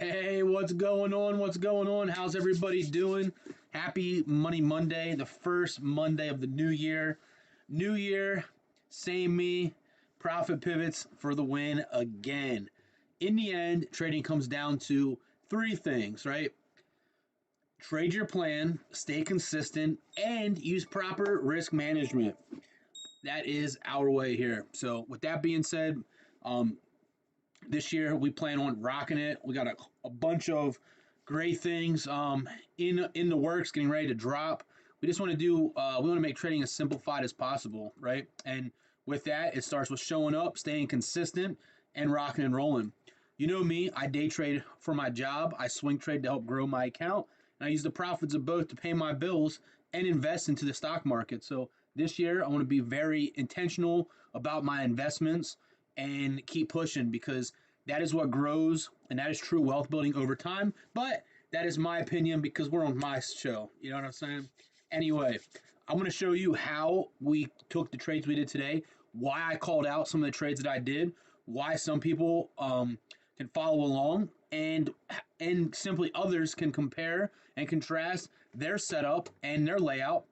Hey, what's going on? What's going on? How's everybody doing? Happy Money Monday, the first Monday of the new year. New year, same me, profit pivots for the win again. In the end, trading comes down to three things, right? Trade your plan, stay consistent, and use proper risk management. That is our way here. So, with that being said, this year we plan on rocking it. We got a bunch of great things in the works, getting ready to drop. We just want to do. We want to make trading as simplified as possible, right? And with that, it starts with showing up, staying consistent, and rocking and rolling. You know me, I day trade for my job. I swing trade to help grow my account, and I use the profits of both to pay my bills and invest into the stock market. So this year, I want to be very intentional about my investments and keep pushing because that is what grows and that is true wealth building over time. But that is my opinion because we're on my show. You know what I'm saying? Anyway, I'm going to show you how we took the trades we did today, why I called out some of the trades that I did, why some people can follow along, and simply others can compare and contrast their setup and their layout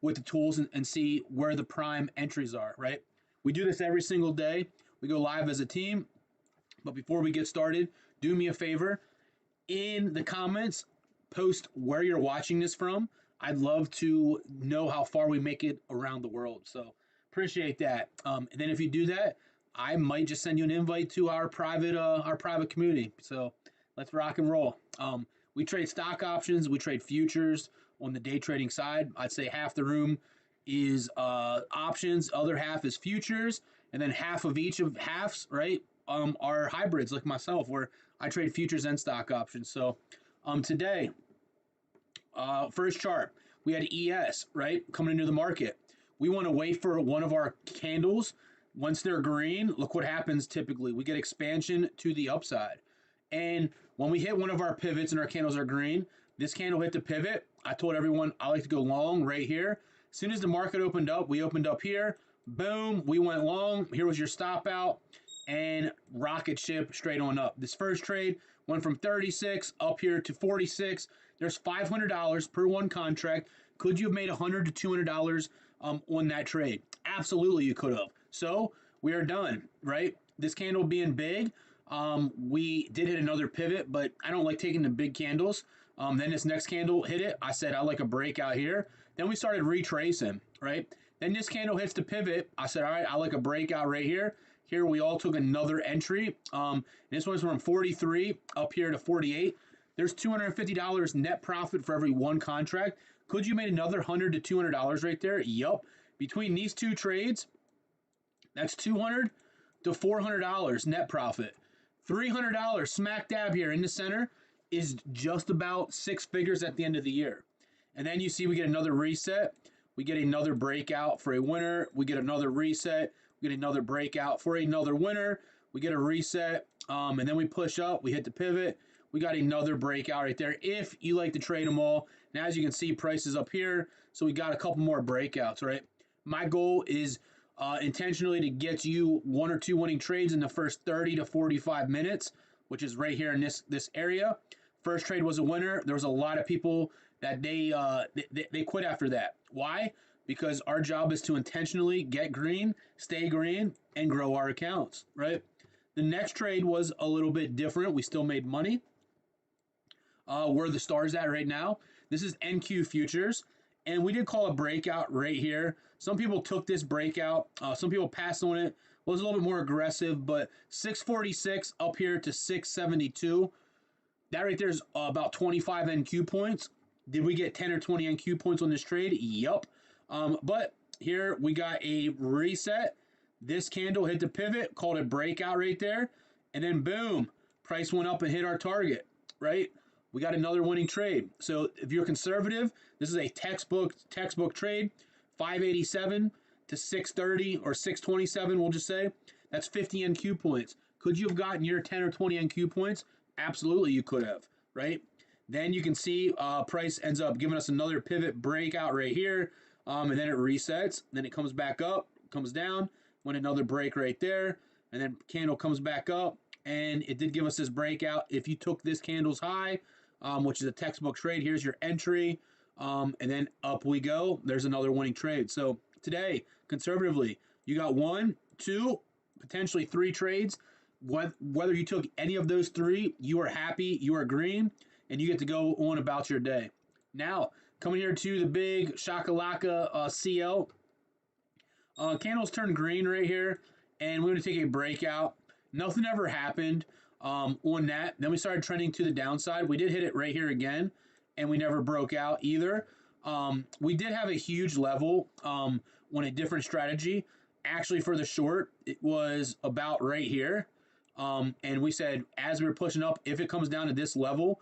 with the tools and see where the prime entries are, right? We do this every single day. We go live as a team. But before we get started, do me a favor. In the comments, post where you're watching this from. I'd love to know how far we make it around the world. So appreciate that. And then if you do that, I might just send you an invite to our private community. So let's rock and roll. We trade stock options. We trade futures on the day trading side. I'd say half the room is options, other half is futures, and then half of each of halves, right, are hybrids like myself, where I trade futures and stock options. So today, first chart, we had ES, right, coming into the market. We want to wait for one of our candles. Once they're green, look what happens typically. We get expansion to the upside. And when we hit one of our pivots and our candles are green, this candle hit the pivot. I told everyone I like to go long right here. As soon as the market opened up, we opened up here. Boom, we went long. Here was your stop out and rocket ship straight on up. This first trade went from 36 up here to 46. There's $500 per one contract. Could you have made $100 to $200 on that trade? Absolutely, you could have. So we are done, right? This candle being big, we did hit another pivot, but I don't like taking the big candles. Then this next candle hit it. I said I like a breakout here. Then we started retracing, right? Then this candle hits the pivot. I said, all right, I like a breakout right here. Here we all took another entry. This one's from 43 up here to 48. There's $250 net profit for every one contract. Could you made another $100 to $200 right there? Yup. Between these two trades, that's $200 to $400 net profit. $300 smack dab here in the center is just about six figures at the end of the year. And then you see we get another reset. We get another breakout for a winner. We get another reset. We get another breakout for another winner. We get a reset. And then we push up. We hit the pivot. We got another breakout right there if you like to trade them all. And as you can see, prices up here. So we got a couple more breakouts, right? My goal is intentionally to get you one or two winning trades in the first 30 to 45 minutes, which is right here in this area. First trade was a winner. There was a lot of people that they quit after that. Why? Because our job is to intentionally get green, stay green, and grow our accounts, right? The next trade was a little bit different. We still made money. Where the stars at right now. This is NQ Futures. And we did call a breakout right here. Some people took this breakout. Some people passed on it. Was a little bit more aggressive, but 646 up here to 672. That right there is about 25 NQ points. Did we get 10 or 20 NQ points on this trade? Yup. But here we got a reset. This candle hit the pivot, called it breakout right there. And then boom, price went up and hit our target, right? We got another winning trade. So if you're conservative, this is a textbook trade. 587 to 630 or 627, we'll just say. That's 50 NQ points. Could you have gotten your 10 or 20 NQ points? Absolutely, you could have, right? Then you can see price ends up giving us another pivot breakout right here, and then it resets. Then it comes back up, comes down, went another break right there, and then candle comes back up, and it did give us this breakout. If you took this candle's high, which is a textbook trade, here's your entry, and then up we go. There's another winning trade. So today, conservatively, you got 1, 2, potentially 3 trades. Whether you took any of those 3, you are happy, you are green, and you get to go on about your day. Now, coming here to the big Shakalaka CL. Candles turned green right here, and we're going to take a breakout. Nothing ever happened on that. Then we started trending to the downside. We did hit it right here again, and we never broke out either. We did have a huge level on a different strategy. Actually, for the short, it was about right here. And we said, as we were pushing up, if it comes down to this level,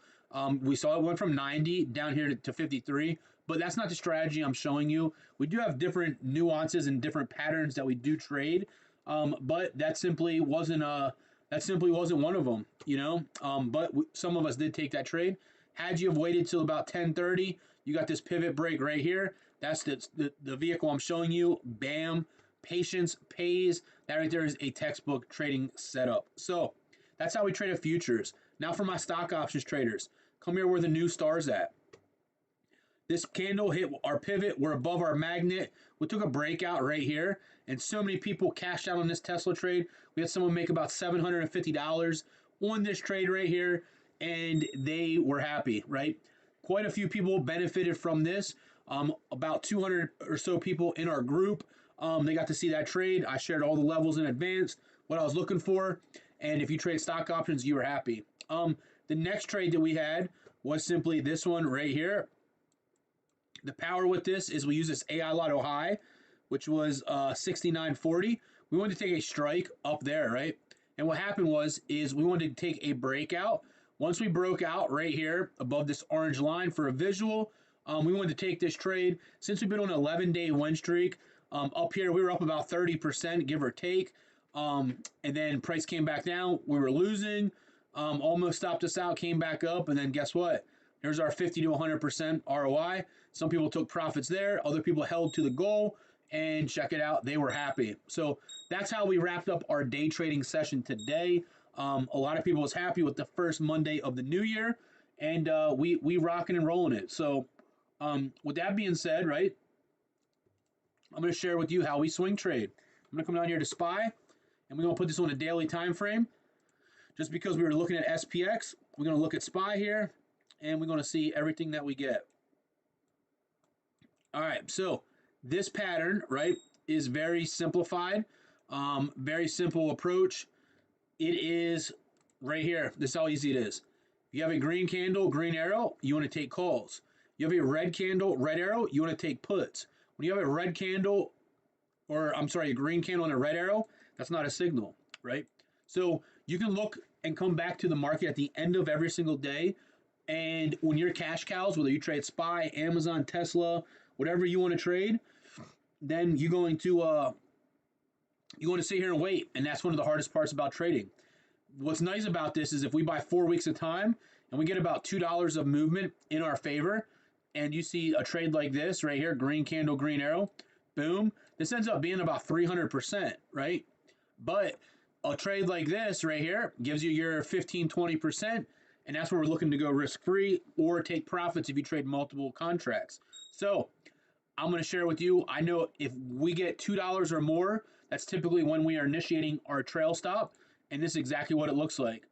we saw it went from 90 down here to 53. But that's not the strategy I'm showing you. We do have different nuances and different patterns that we do trade, but that simply wasn't one of them, you know. But some of us did take that trade. Had you have waited till about 10:30, you got this pivot break right here. That's the vehicle I'm showing you. Bam, patience pays. That right there is a textbook trading setup. So that's how we trade futures. Now for my stock options traders, come here where the new star's at. This candle hit our pivot. We're above our magnet. We took a breakout right here, and so many people cashed out on this Tesla trade. We had someone make about $750 on this trade right here, and they were happy, right? Quite a few people benefited from this. About 200 or so people in our group, they got to see that trade. I shared all the levels in advance, what I was looking for, and if you trade stock options, you were happy. The next trade that we had was simply this one right here. The power with this is we use this AI Lotto high, which was 69.40. We wanted to take a strike up there, right? And what happened is we wanted to take a breakout. Once we broke out right here above this orange line for a visual, we wanted to take this trade. Since we've been on an 11-day win streak, up here we were up about 30%, give or take. And then price came back down. We were losing, almost stopped us out, came back up, and then guess what? Here's our 50 to 100% ROI. Some people took profits there. Other people held to the goal, and check it out, they were happy. So that's how we wrapped up our day trading session today. A lot of people was happy with the first Monday of the new year, and we rocking and rolling it. So with that being said, right, I'm going to share with you how we swing trade. I'm going to come down here to SPY, and we're going to put this on a daily time frame. Just because we were looking at SPX, we're going to look at SPY here, and we're going to see everything that we get. All right, so this pattern, right, is very simplified, very simple approach. It is right here. This is how easy it is. You have a green candle, green arrow, you want to take calls. You have a red candle, red arrow, you want to take puts. When you have a red candle, or I'm sorry, a green candle and a red arrow, that's not a signal, right? So you can look and come back to the market at the end of every single day, and when your cash cows, whether you trade SPY, Amazon, Tesla, whatever you want to trade, then you're going to sit here and wait, and that's one of the hardest parts about trading. What's nice about this is if we buy 4 weeks at a time and we get about $2 of movement in our favor, and you see a trade like this right here, green candle, green arrow, boom, this ends up being about 300%, right? But a trade like this right here gives you your 15, 20%, and that's where we're looking to go risk-free or take profits if you trade multiple contracts. So I'm going to share with you, I know if we get $2 or more, that's typically when we are initiating our trail stop, and this is exactly what it looks like.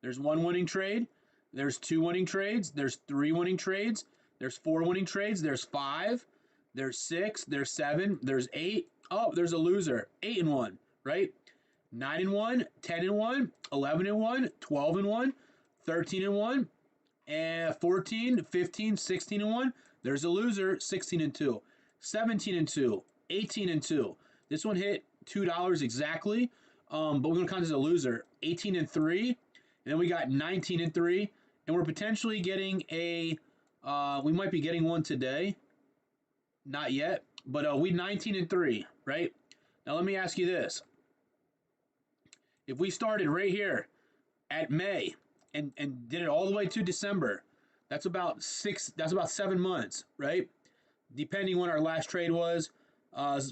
There's 1 winning trade, there's 2 winning trades, there's 3 winning trades, there's 4 winning trades, there's 5, there's 6, there's 7, there's 8. Oh, there's a loser, 8 and 1, right? 9 and 1, 10 and 1, 11 and 1, 12 and 1, 13 and 1, and 14, 15, 16 and 1. There's a loser, 16 and 2, 17 and 2, 18 and 2. This one hit $2 exactly, but we're going to count as a loser, 18 and 3. And then we got 19 and 3, and we're potentially getting a, we might be getting one today. Not yet, but we 19 and 3, right? Now let me ask you this. If we started right here at May and did it all the way to December, that's about 7 months, right? Depending when our last trade was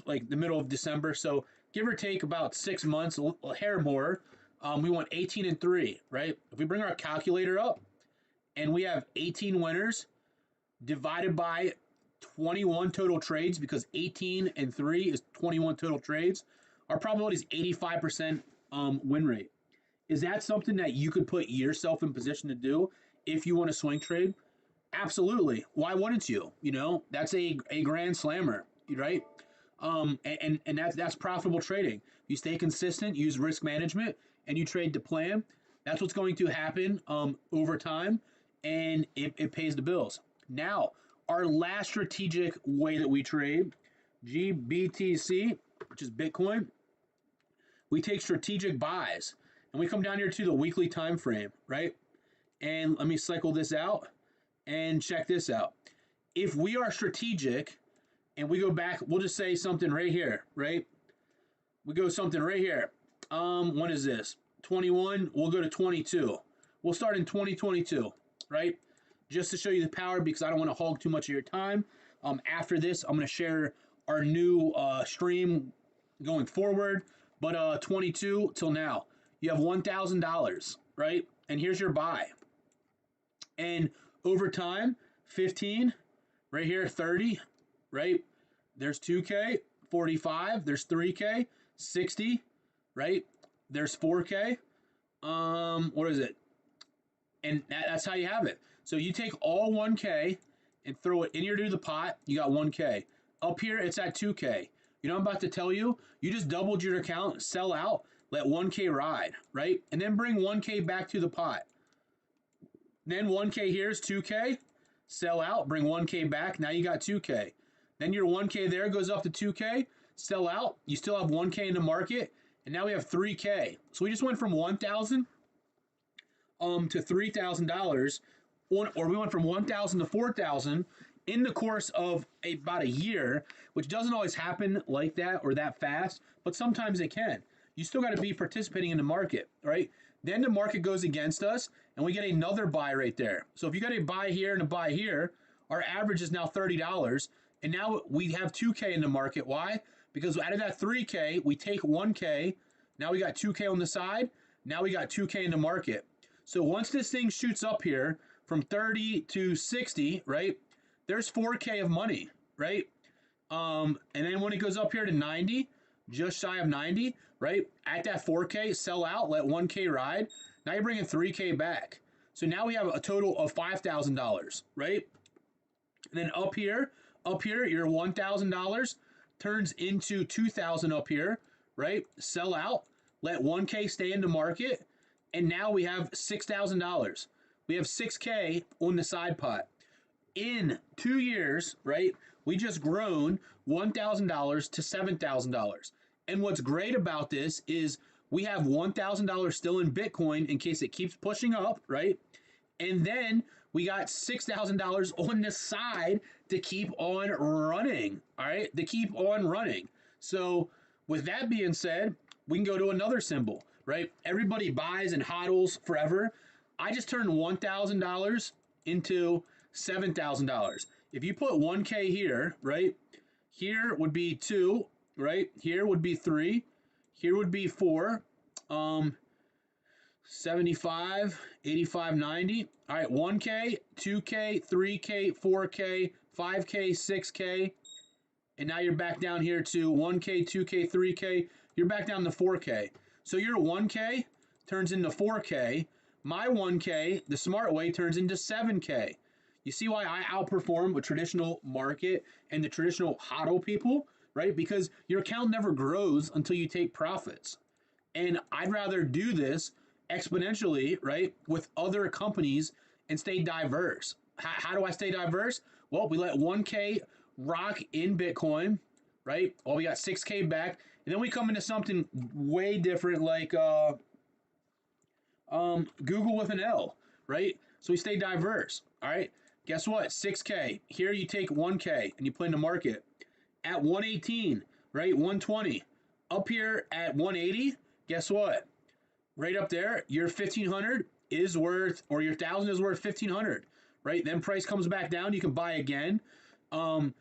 like the middle of December. So give or take about 6 months, a hair more. We want 18 and 3, right? If we bring our calculator up and we have 18 winners divided by 21 total trades, because 18 and 3 is 21 total trades, our probability is 85% win rate. Is that something that you could put yourself in position to do if you want to swing trade? Absolutely. Why wouldn't you? You know, that's a grand slammer, right? And that's profitable trading. You stay consistent, use risk management, and you trade to plan. That's what's going to happen over time, and it pays the bills. Now, our last strategic way that we trade, GBTC, which is Bitcoin, we take strategic buys, and we come down here to the weekly time frame, right? And let me cycle this out and check this out. If we are strategic and we go back, we'll just say something right here, right? We go something right here. When is this? 21. We'll go to 22. We'll start in 2022, right? Just to show you the power, because I don't want to hog too much of your time. After this, I'm going to share our new stream going forward. But 22 till now, you have $1,000, right? And here's your buy. And over time, 15, right here, 30, right? There's 2K, 45, there's 3K, 60, right? There's 4K. What is it? And that's how you have it. So you take all 1K and throw it in here to the pot, you got 1K. Up here, it's at 2K. You know what I'm about to tell you? You just doubled your account, sell out, let 1K ride, right? And then bring 1K back to the pot. Then 1K here is 2K, sell out, bring 1K back, now you got 2K. Then your 1K there goes up to 2K, sell out, you still have 1K in the market, and now we have 3K. So we just went from $1,000 to $3,000, or we went from 1,000 to 4,000 in the course of about a year, which doesn't always happen like that or that fast, but sometimes it can. You still got to be participating in the market, right? Then the market goes against us, and we get another buy right there. So if you got a buy here and a buy here, our average is now $30, and now we have 2K in the market. Why? Because out of that 3K, we take 1K. Now we got 2K on the side. Now we got 2K in the market. So once this thing shoots up here from 30 to 60, right, there's 4K of money, right? And then when it goes up here to 90, just shy of 90, right, at that 4K, sell out, let 1K ride. Now you're bringing 3K back. So now we have a total of $5,000, right? And then up here, your $1,000 turns into $2,000 up here, right? Sell out, let 1K stay in the market, and now we have $6,000. We have 6K on the side pot. In 2 years, right, we just grown $1,000 to $7,000. And what's great about this is we have $1,000 still in Bitcoin in case it keeps pushing up, right? And then we got $6,000 on the side to keep on running, all right? To keep on running. So with that being said, we can go to another symbol, right? Everybody buys and hodls forever. I just turned $1,000 into $7,000. If you put 1K here, right? Here would be 2, right? Here would be 3. Here would be 4. 75, 85, 90. All right, 1K, 2K, 3K, 4K, 5K, 6K. And now you're back down here to 1K, 2K, 3K. You're back down to 4K. So your 1K turns into 4K. My 1K, the smart way, turns into 7K. You see why I outperform a traditional market and the traditional hodl people, right? Because your account never grows until you take profits. And I'd rather do this exponentially, right, with other companies and stay diverse. How do I stay diverse? Well, we let 1K rock in Bitcoin, right? Well, we got 6K back. And then we come into something way different like Google with an L, right? So we stay diverse, all right? Guess what? 6K. Here you take 1K and you play in the market. At 118, right? 120. Up here at 180, guess what? Right up there, your 1,500 is worth, or your 1,000 is worth 1,500, right? Then price comes back down, you can buy again. And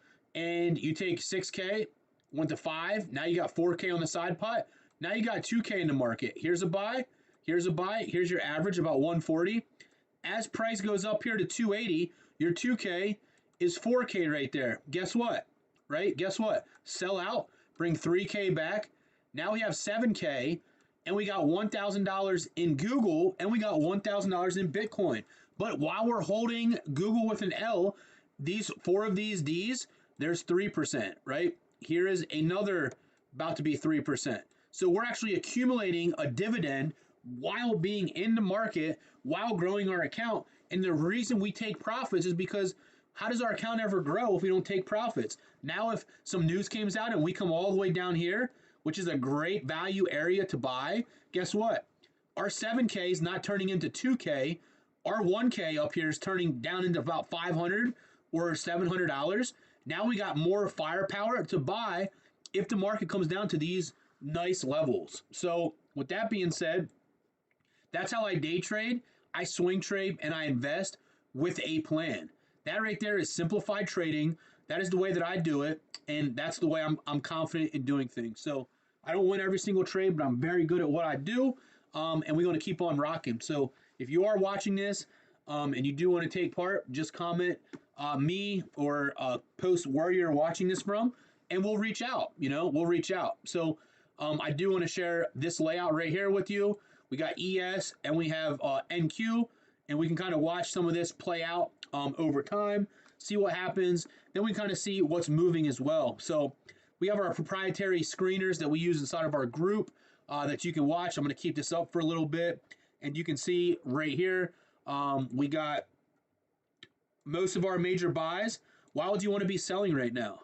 you take 6K, went to 5, now you got 4K on the side pot. Now you got 2K in the market. Here's a buy, Here's a buy. Here's your average, about 140. As price goes up here to 280, your 2K is 4K right there. Guess what? Right? Guess what? Sell out, bring 3K back. Now we have 7K, and we got $1,000 in Google, and we got $1,000 in Bitcoin. But while we're holding Google with an L, these 4 of these Ds, there's 3%, right? Here is another about to be 3%. So we're actually accumulating a dividend while being in the market, while growing our account. And the reason we take profits is because how does our account ever grow if we don't take profits? Now, if some news comes out and we come all the way down here, which is a great value area to buy, guess what? Our 7K is not turning into 2K. Our 1K up here is turning down into about $500 or $700. Now we got more firepower to buy if the market comes down to these nice levels. So with that being said, that's how I day trade, I swing trade, and I invest with a plan. That right there is simplified trading. That is the way that I do it, and that's the way I'm confident in doing things. So I don't win every single trade, but I'm very good at what I do, and we're going to keep on rocking. So if you are watching this and you do want to take part, just comment me or post where you're watching this from, and we'll reach out. We'll reach out. So I do want to share this layout right here with you. We got ES and we have NQ, and we can kind of watch some of this play out over time, see what happens. Then we kind of see what's moving as well. So we have our proprietary screeners that we use inside of our group that you can watch. I'm going to keep this up for a little bit, and you can see right here we got most of our major buys. Why would you want to be selling right now?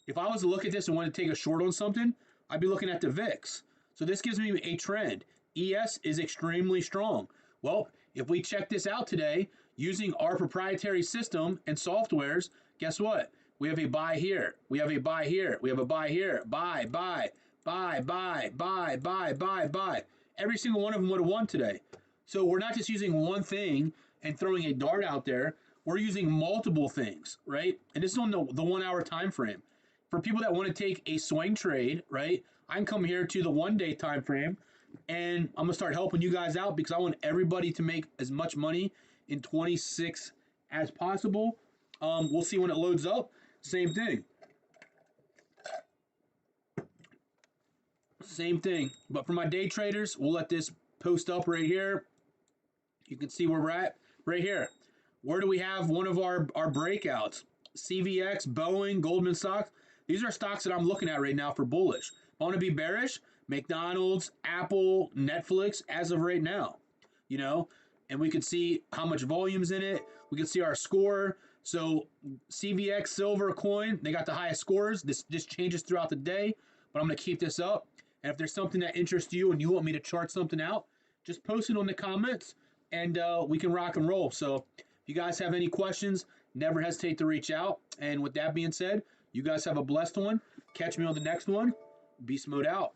If I was to look at this and want to take a short on something, I'd be looking at the VIX. So this gives me a trend. ES is extremely strong. Well, if we check this out today using our proprietary system and softwares, guess what? We have a buy here. We have a buy here. We have a buy here. Buy, buy, buy, buy, buy, buy, buy, buy. Every single one of them would have won today. So we're not just using one thing and throwing a dart out there. We're using multiple things, right? And this is on the 1 hour time frame. For people that want to take a swing trade, right, I can come here to the 1 day time frame, and I'm going to start helping you guys out because I want everybody to make as much money in 26 as possible. We'll see when it loads up. Same thing. Same thing. But for my day traders, we'll let this post up right here. You can see where we're at right here. Where do we have one of our breakouts? CVX, Boeing, Goldman Sachs. These are stocks that I'm looking at right now for bullish. If I want to be bearish, McDonald's, Apple, Netflix, as of right now, and we could see how much volume's in it. We could see our score. So CVX, silver coin, they got the highest scores. This changes throughout the day, but I'm going to keep this up. And if there's something that interests you and you want me to chart something out, just post it on the comments, and we can rock and roll. So if you guys have any questions, never hesitate to reach out. And with that being said, you guys have a blessed one. Catch me on the next one. Beast Mode out.